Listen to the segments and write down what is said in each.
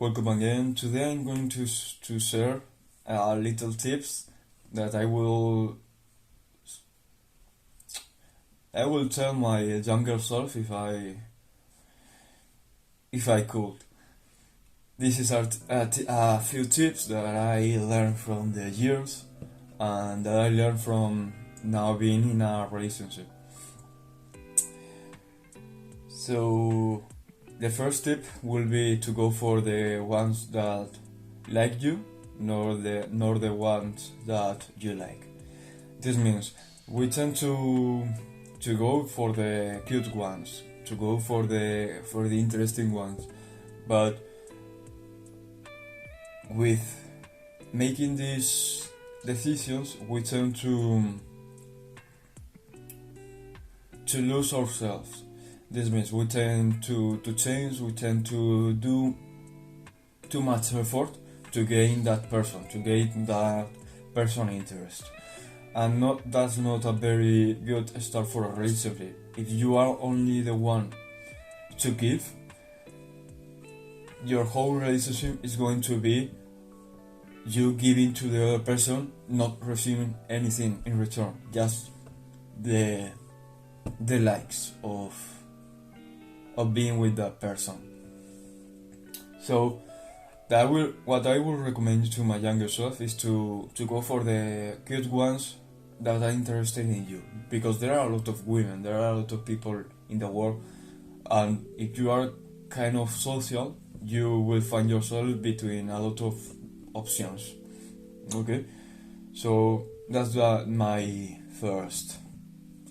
Welcome again. Today I'm going to share little tips that I will tell my younger self if I could. This is a few tips that I learned from the years and that I learned from now being in a relationship. So the first tip will be to go for the ones that like you, nor the ones that you like. This means we tend to go for the cute ones, to go for the interesting ones, but with making these decisions, we tend to lose ourselves. This means we tend to change, we tend to do too much effort to gain that person, to gain that person interest. And that's not a very good start for a relationship. If you are only the one to give, your whole relationship is going to be you giving to the other person, not receiving anything in return, just the likes of being with that person. So what I will recommend to my younger self is to go for the cute ones that are interested in you, because there are a lot of women, there are a lot of people in the world, and if you are kind of social, you will find yourself between a lot of options. Okay, so that's my first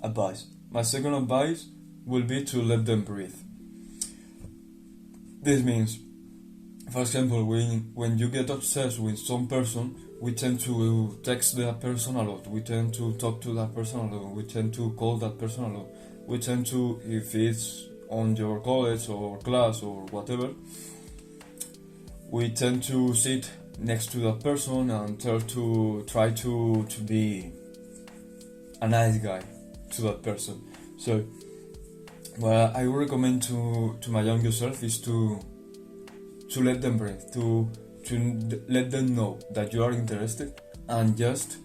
advice. My second advice will be to let them breathe. This means, for example, when you get obsessed with some person, we tend to text that person a lot, we tend to talk to that person a lot, we tend to call that person a lot, we tend to, if it's on your college or class or whatever, we tend to sit next to that person and try to be a nice guy to that person. So what I would recommend to my younger self is to let them breathe, to let them know that you are interested, and just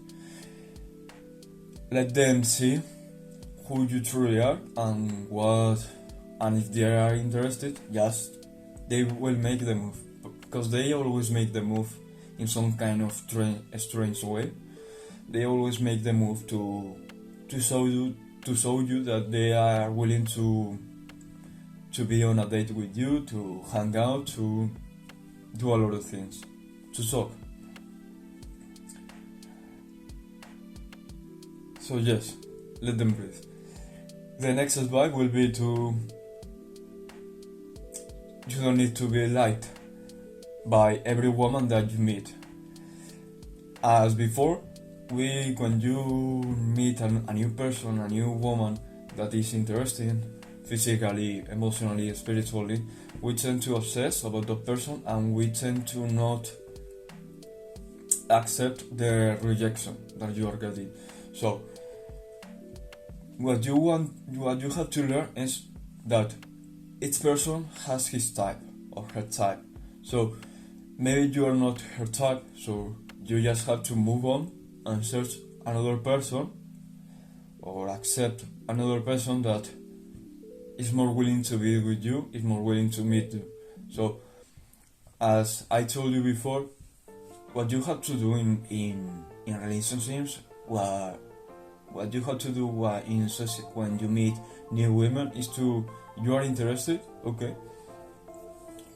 let them see who you truly are and if they are interested, just they will make the move, because they always make the move in some kind of strange way. They always make the move to show you that they are willing to be on a date with you, to hang out, to do a lot of things, to talk. So yes, let them breathe. The next advice will be you don't need to be liked by every woman that you meet. As before, when you meet a new person, a new woman that is interesting, physically, emotionally, spiritually, we tend to obsess about that person, and we tend to not accept the rejection that you are getting. So what you have to learn is that each person has his type or her type. So maybe you are not her type, so you just have to move on and search another person, or accept another person that is more willing to be with you, is more willing to meet you. So as I told you before, what you have to do in relationships, what you have to do when you meet new women is you are interested, okay,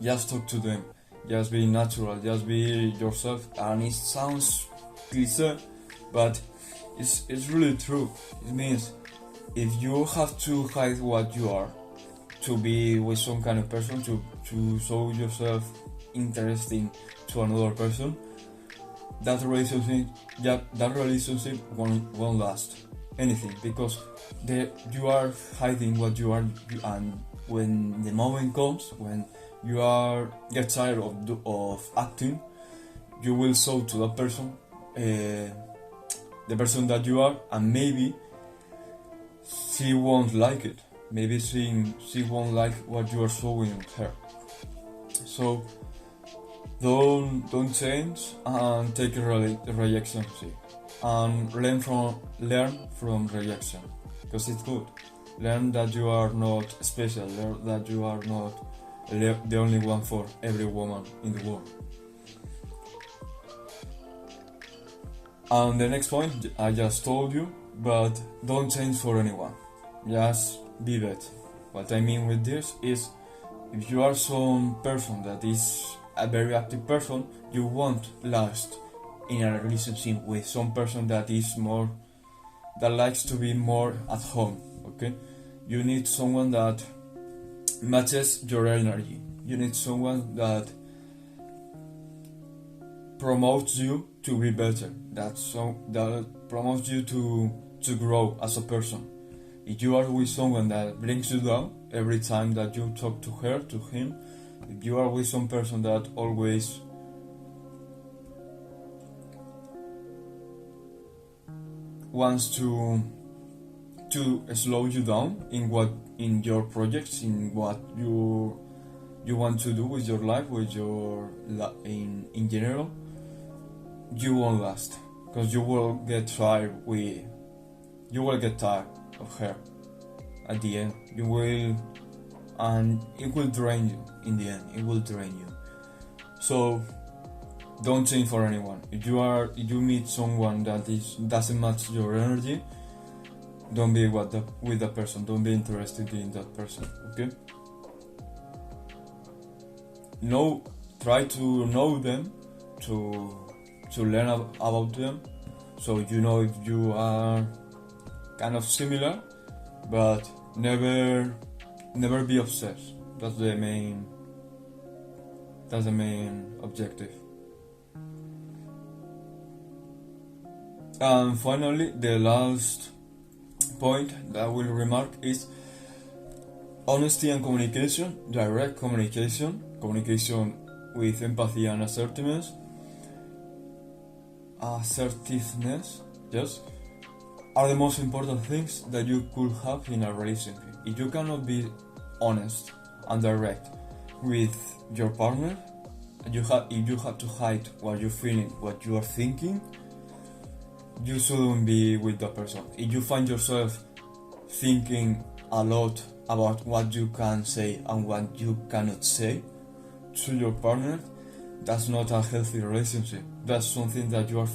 just talk to them, just be natural, just be yourself. And it sounds cliche, but it's really true. It means if you have to hide what you are to be with some kind of person, to show yourself interesting to another person, that relationship won't last anything, because you are hiding what you are, and when the moment comes, when you get tired of acting, you will show to that person the person that you are, and maybe she won't like it. Maybe she won't like what you are showing her. So Don't change and take a rejection, see, and learn from rejection, because it's good. Learn that you are not special. Learn that you are not the only one for every woman in the world. And the next point I just told you, but don't change for anyone. Just be better. What I mean with this is, if you are some person that is a very active person, you won't last in a relationship with some person that likes to be more at home. Okay, you need someone that matches your energy. You need someone that promotes you to be better. That promotes you to grow as a person. If you are with someone that brings you down every time that you talk to her, to him, if you are with some person that always wants to slow you down in your projects, in what you want to do with your life, in general, you won't last, because you will get tired of her at the end. And it will drain you in the end. It will drain you. So don't change for anyone. If you meet someone that doesn't match your energy, don't be with that person. Don't be interested in that person. Okay? Try to know them, to learn about them, so you know if you are kind of similar, but never be obsessed. That's the main objective. And finally, the last point that I will remark is honesty and communication, direct communication with empathy and assertiveness, yes, are the most important things that you could have in a relationship. If you cannot be honest and direct with your partner, if you have to hide what you're feeling, what you are thinking, you shouldn't be with that person. If you find yourself thinking a lot about what you can say and what you cannot say to your partner, that's not a healthy relationship. That's something that you are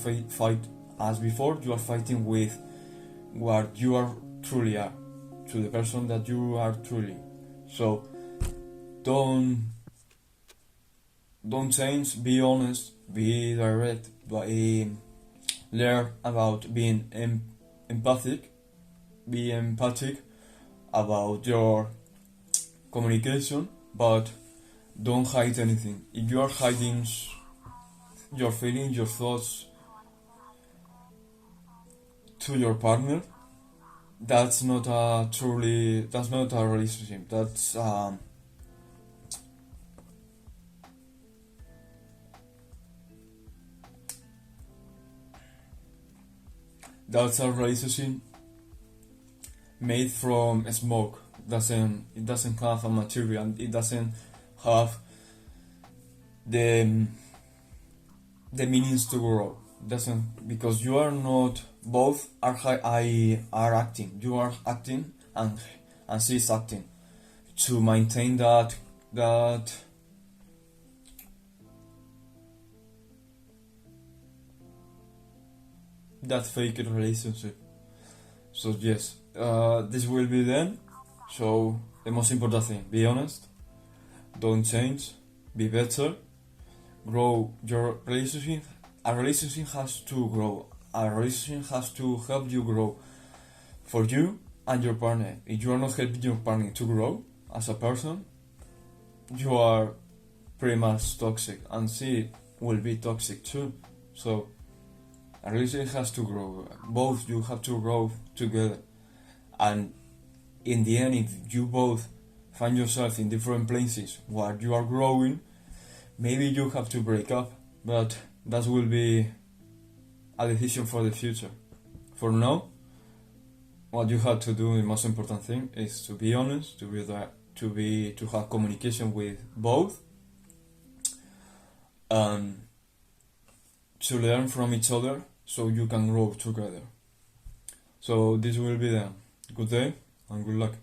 as before, you are fighting with what you are truly are, to the person that you are truly. So don't change, be honest, be direct, learn about being empathic, be empathic about your communication, but don't hide anything. If you are hiding your feelings, your thoughts to your partner, that's not a relationship. That's a relationship made from smoke. It doesn't have a material. It doesn't have the meanings to grow. Doesn't, because you are not, both are acting. You are acting and she is acting to maintain that fake relationship. So yes, this will be then. So the most important thing: be honest, don't change, be better, grow your relationship. A relationship has to grow. A relationship has to help you grow, for you and your partner. If you are not helping your partner to grow as a person, you are pretty much toxic, and she will be toxic too. So a relationship has to grow. Both you have to grow together. And in the end, if you both find yourself in different places where you are growing, maybe you have to break up. But that will be a decision for the future. For now, what you have to do, the most important thing, is to be honest, to have communication with both, and to learn from each other so you can grow together. So this will be the good day and good luck.